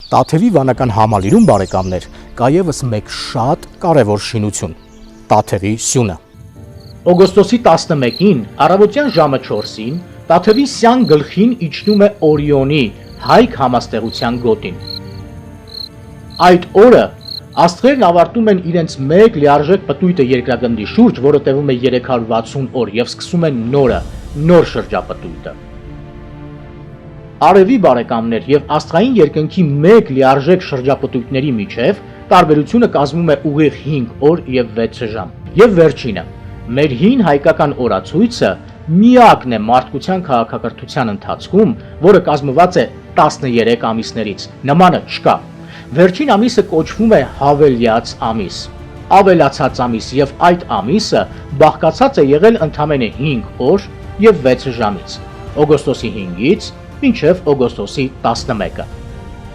Տաթևի վանական համալիրում բարեկամներ կա ևս մեկ շատ կարևոր շինություն՝ Տաթևի սյունը։ Օգոստոսի 11-ին առավոտյան ժամը 4-ին Տաթևի սյան գլխին իջնում է Օրիոնի հայք համաստեղության գոտին։ Այդ օրը աստղերն ավարտում են իրենց մեկ լիարժեք պտույտը երկրագնդի շուրջ, որը տևում է 360 օր եւ սկսում են նոր շրջապտույտը։ Արևի բարեկամներ եւ աստղային երկնքի մեկ լիարժեք շրջապտույտների միջև տարբերությունը կազմում է ուղիղ 5 օր եւ 6 ժամ։ Եվ վերջինը, մեր հին հայկական օրացույցը միակն է մարդկության քաղաքակրթության ընթացքում, որը կազմված է 13 ամիսներից, նմանը չկա։ Վերջին ամիսը կոչվում է հավելյաց ամիս, ավելացած ամիս եւ այդ ամիսը բաղկացած է եղել ընդամենը 5 օր եւ 6 ժամից, օգոստոսի 5-ից մինչև օգոստոսի 11-ը։